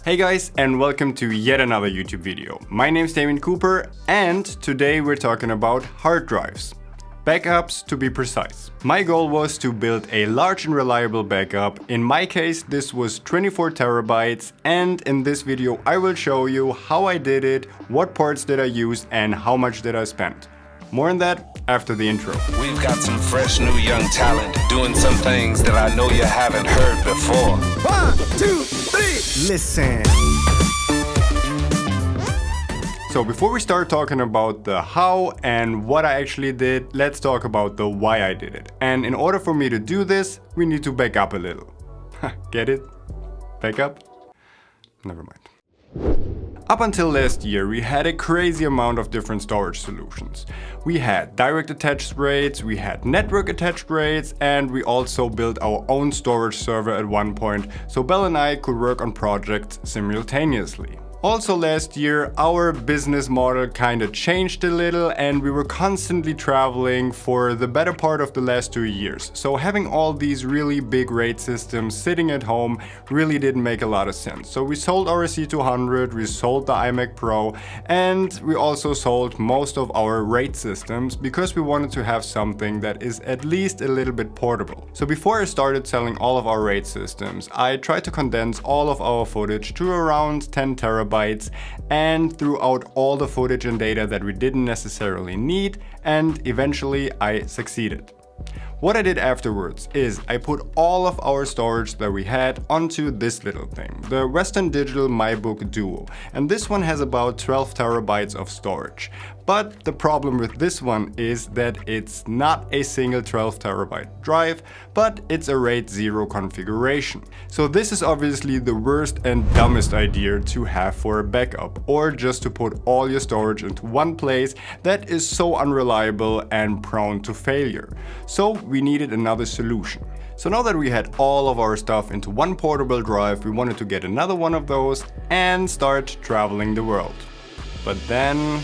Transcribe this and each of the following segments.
Hey guys, and welcome to yet another YouTube video. My name is Damien Cooper, and today we're talking about hard drives. Backups to be precise. My goal was to build a large and reliable backup. In my case, this was 24 terabytes, and in this video I will show you how I did it, what parts did I use, and how much did I spend. More on that after the intro. We've got some fresh new young talent doing some things that I know you haven't heard before. 1, 2, 3, listen. So before we start talking about the how and what I actually did, let's talk about the why I did it. And in order for me to do this, we need to back up a little. Get it? Back up? Never mind. Up until last year, we had a crazy amount of different storage solutions. We had direct attached RAIDs, we had network attached RAIDs, and we also built our own storage server at one point, so Belle and I could work on projects simultaneously. Also last year, our business model kinda changed a little and we were constantly traveling for the better part of the last 2 years. So having all these really big RAID systems sitting at home really didn't make a lot of sense. So we sold our C200, we sold the iMac Pro, and we also sold most of our RAID systems because we wanted to have something that is at least a little bit portable. So before I started selling all of our RAID systems, I tried to condense all of our footage to around 10 terabytes and threw out all the footage and data that we didn't necessarily need, and eventually I succeeded. What I did afterwards is I put all of our storage that we had onto this little thing, the Western Digital MyBook Duo, and this one has about 12 terabytes of storage. But the problem with this one is that it's not a single 12 terabyte drive, but it's a RAID 0 configuration. So this is obviously the worst and dumbest idea to have for a backup, or just to put all your storage into one place that is so unreliable and prone to failure. So we needed another solution. So now that we had all of our stuff into one portable drive, we wanted to get another one of those and start traveling the world. But then,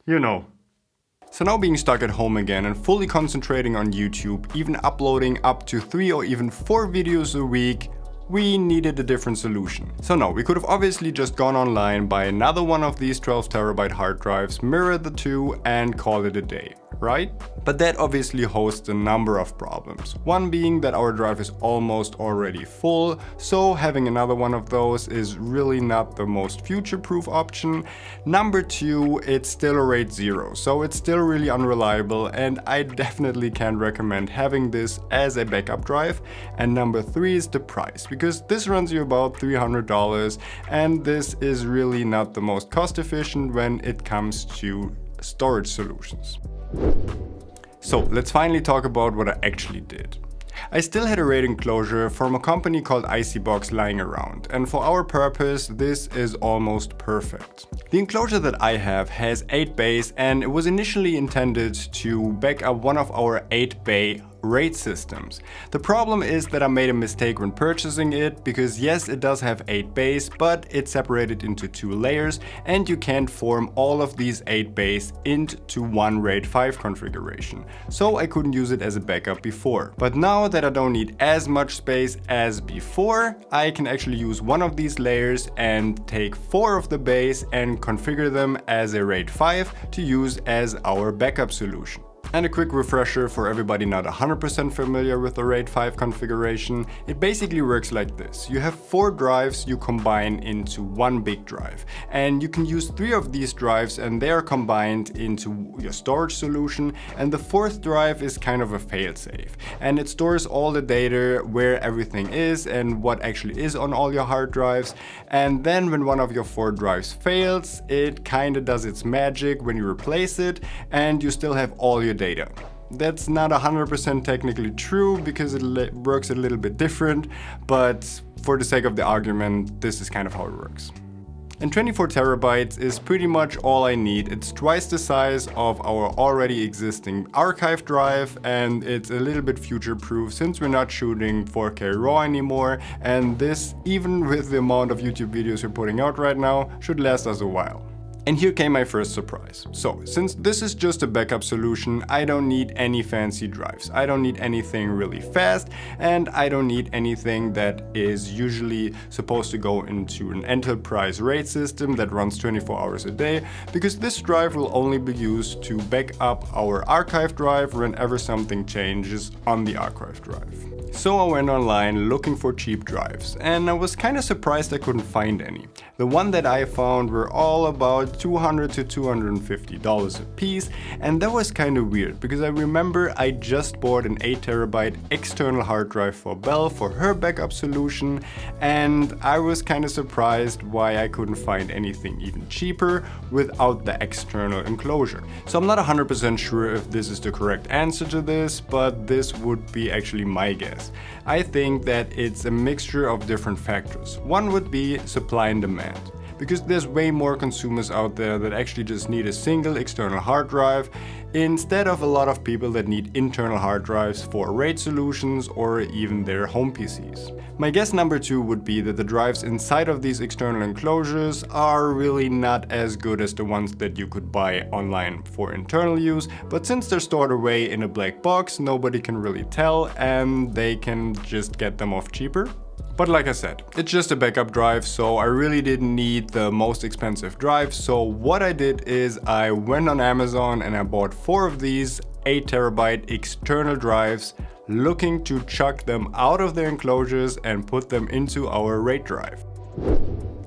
you know. So now being stuck at home again and fully concentrating on YouTube, even uploading up to 3 or even 4 videos a week, we needed a different solution. So no, we could have obviously just gone online, buy another one of these 12 terabyte hard drives, mirror the two, and call it a day, right? But that obviously hosts a number of problems. One being that our drive is almost already full, so having another one of those is really not the most future-proof option. Number two, it's still a RAID 0, so it's still really unreliable, and I definitely can't recommend having this as a backup drive. And number three is the price, because this runs you about $300, and this is really not the most cost efficient when it comes to storage solutions. So let's finally talk about what I actually did. I still had a RAID enclosure from a company called ICBox lying around, and for our purpose this is almost perfect. The enclosure that I have has 8 bays, and it was initially intended to back up one of our 8 bay RAID systems. The problem is that I made a mistake when purchasing it, because yes, it does have 8 bays, but it's separated into 2 layers and you can't form all of these 8 bays into one RAID 5 configuration. So I couldn't use it as a backup before. But now that I don't need as much space as before, I can actually use one of these layers and take 4 of the bays and configure them as a RAID 5 to use as our backup solution. And a quick refresher for everybody not 100% familiar with the RAID 5 configuration, it basically works like this. You have 4 drives you combine into one big drive, and you can use 3 of these drives and they are combined into your storage solution, and the 4th drive is kind of a failsafe, and it stores all the data, where everything is and what actually is on all your hard drives. And then when one of your 4 drives fails, it kinda does its magic when you replace it and you still have all your data. That's not 100% technically true because it works a little bit different, but for the sake of the argument, this is kind of how it works. And 24 terabytes is pretty much all I need. It's twice the size of our already existing archive drive, and it's a little bit future-proof since we're not shooting 4K RAW anymore, and this, even with the amount of YouTube videos we're putting out right now, should last us a while. And here came my first surprise. So, since this is just a backup solution, I don't need any fancy drives. I don't need anything really fast, and I don't need anything that is usually supposed to go into an enterprise RAID system that runs 24 hours a day, because this drive will only be used to back up our archive drive whenever something changes on the archive drive. So I went online looking for cheap drives, and I was kind of surprised I couldn't find any. The one that I found were all about $200 to $250 a piece, and that was kind of weird because I remember I just bought an 8TB external hard drive for Belle for her backup solution, and I was kind of surprised why I couldn't find anything even cheaper without the external enclosure. So I'm not 100% sure if this is the correct answer to this, but this would be actually my guess. I think that it's a mixture of different factors. One would be supply and demand, because there's way more consumers out there that actually just need a single external hard drive instead of a lot of people that need internal hard drives for RAID solutions or even their home PCs. My guess number 2 would be that the drives inside of these external enclosures are really not as good as the ones that you could buy online for internal use, but since they're stored away in a black box, nobody can really tell and they can just get them off cheaper. But like I said, it's just a backup drive, so I really didn't need the most expensive drive. So what I did is I went on Amazon and I bought 4 of these 8TB external drives, looking to chuck them out of their enclosures and put them into our RAID drive.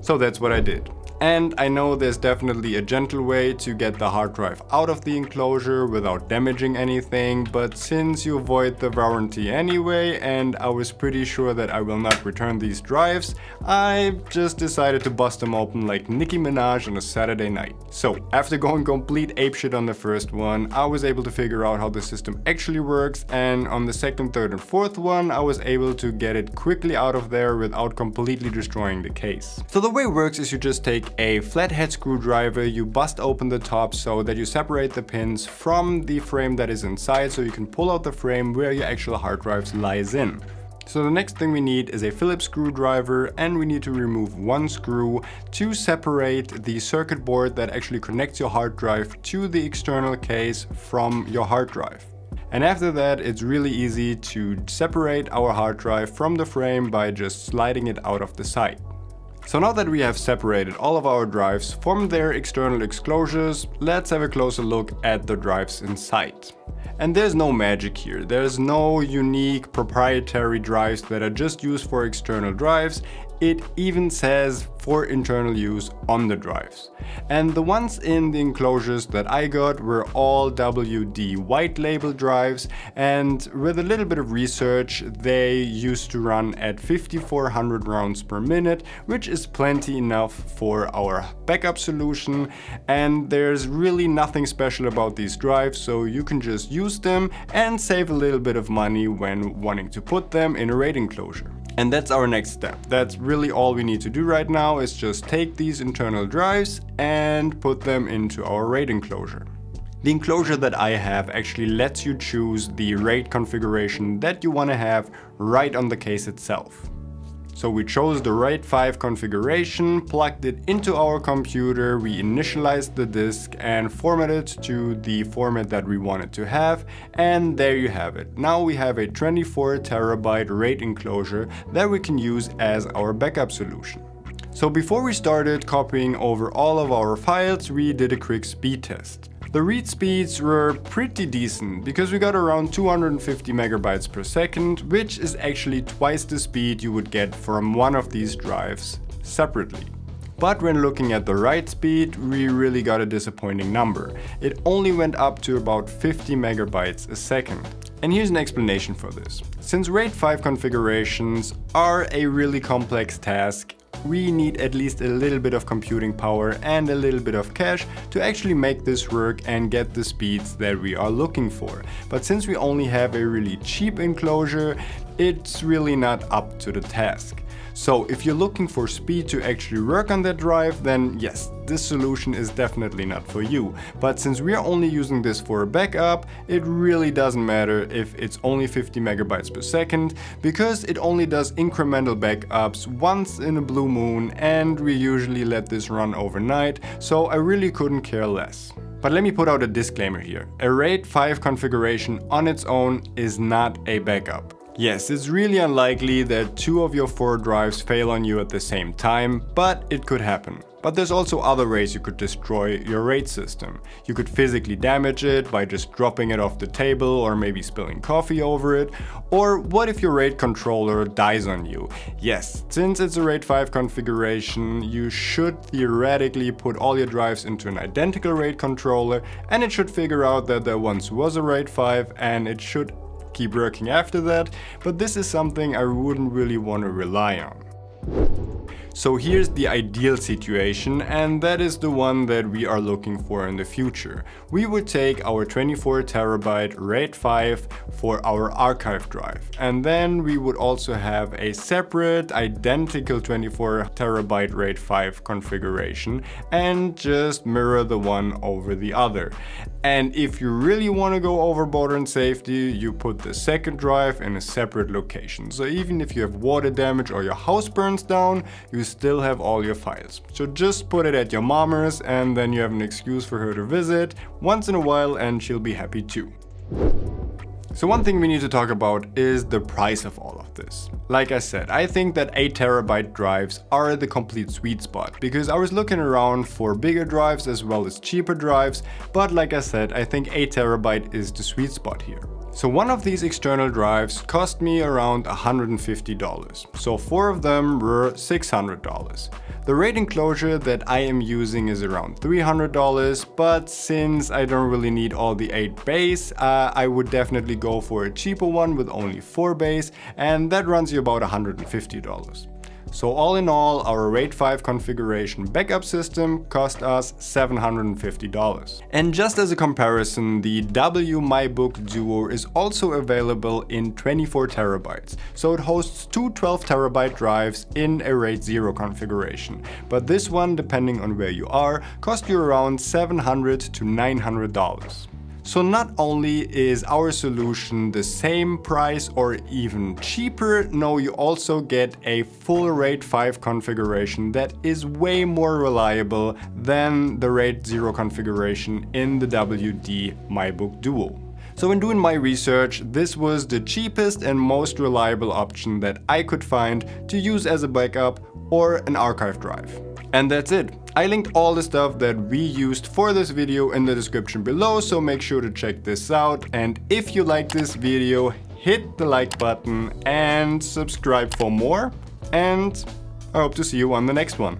So that's what I did. And I know there's definitely a gentle way to get the hard drive out of the enclosure without damaging anything, but since you avoid the warranty anyway, and I was pretty sure that I will not return these drives, I just decided to bust them open like Nicki Minaj on a Saturday night. So after going complete apeshit on the first one, I was able to figure out how the system actually works, and on the second, third and fourth one, I was able to get it quickly out of there without completely destroying the case. So the way it works is you just take a flathead screwdriver, you bust open the top so that you separate the pins from the frame that is inside, so you can pull out the frame where your actual hard drive lies in. So the next thing we need is a Phillips screwdriver, and we need to remove one screw to separate the circuit board that actually connects your hard drive to the external case from your hard drive. And after that, it's really easy to separate our hard drive from the frame by just sliding it out of the side. So now that we have separated all of our drives from their external enclosures, let's have a closer look at the drives inside. And there's no magic here. There's no unique proprietary drives that are just used for external drives. It even says for internal use on the drives. And the ones in the enclosures that I got were all WD white label drives, and with a little bit of research, they used to run at 5400 rounds per minute, which is plenty enough for our backup solution. And there's really nothing special about these drives, so you can just use them and save a little bit of money when wanting to put them in a RAID enclosure. And that's our next step. That's really all we need to do right now, is just take these internal drives and put them into our RAID enclosure. The enclosure that I have actually lets you choose the RAID configuration that you want to have right on the case itself. So we chose the Raid5 configuration, plugged it into our computer, we initialized the disk and formatted it to the format that we wanted to have, and there you have it. Now we have a 24 terabyte RAID enclosure that we can use as our backup solution. So before we started copying over all of our files, we did a quick speed test. The read speeds were pretty decent because we got around 250 megabytes per second, which is actually twice the speed you would get from one of these drives separately. But when looking at the write speed, we really got a disappointing number. It only went up to about 50 megabytes a second. And here's an explanation for this. Since Raid5 configurations are a really complex task, we need at least a little bit of computing power and a little bit of cache to actually make this work and get the speeds that we are looking for. But since we only have a really cheap enclosure, it's really not up to the task. So if you're looking for speed to actually work on that drive, then yes, this solution is definitely not for you. But since we are only using this for a backup, it really doesn't matter if it's only 50 megabytes per second, because it only does incremental backups once in a blue moon, and we usually let this run overnight, so I really couldn't care less. But let me put out a disclaimer here. A RAID 5 configuration on its own is not a backup. Yes, it's really unlikely that 2 of your 4 drives fail on you at the same time, but it could happen. But there's also other ways you could destroy your RAID system. You could physically damage it by just dropping it off the table or maybe spilling coffee over it. Or what if your RAID controller dies on you? Yes, since it's a RAID 5 configuration, you should theoretically put all your drives into an identical RAID controller, and it should figure out that there once was a RAID 5 and it should keep working after that, but this is something I wouldn't really want to rely on. So here's the ideal situation, and that is the one that we are looking for in the future. We would take our 24 terabyte RAID 5 for our archive drive, and then we would also have a separate identical 24 terabyte RAID 5 configuration and just mirror the one over the other. And if you really want to go overboard on safety, you put the second drive in a separate location. So even if you have water damage or your house burns down, you still have all your files. So just put it at your mama's, and then you have an excuse for her to visit once in a while, and she'll be happy too. So one thing we need to talk about is the price of all of this. Like I said, I think that 8 terabyte drives are the complete sweet spot, because I was looking around for bigger drives as well as cheaper drives, but like I said, I think 8 terabyte is the sweet spot here. So one of these external drives cost me around $150, so 4 of them were $600. The RAID enclosure that I am using is around $300, but since I don't really need all the 8 bays, I would definitely go for a cheaper one with only 4 bays, and that runs you about $150. So all in all, our RAID 5 configuration backup system cost us $750. And just as a comparison, the MyBook Duo is also available in 24 terabytes. So it hosts 2 12 terabyte drives in a RAID 0 configuration. But this one, depending on where you are, costs you around $700 to $900. So not only is our solution the same price or even cheaper, no, you also get a full RAID 5 configuration that is way more reliable than the RAID 0 configuration in the MyBook Duo. So in doing my research, this was the cheapest and most reliable option that I could find to use as a backup or an archive drive. And that's it. I linked all the stuff that we used for this video in the description below, so make sure to check this out. And if you like this video, hit the like button and subscribe for more. And I hope to see you on the next one.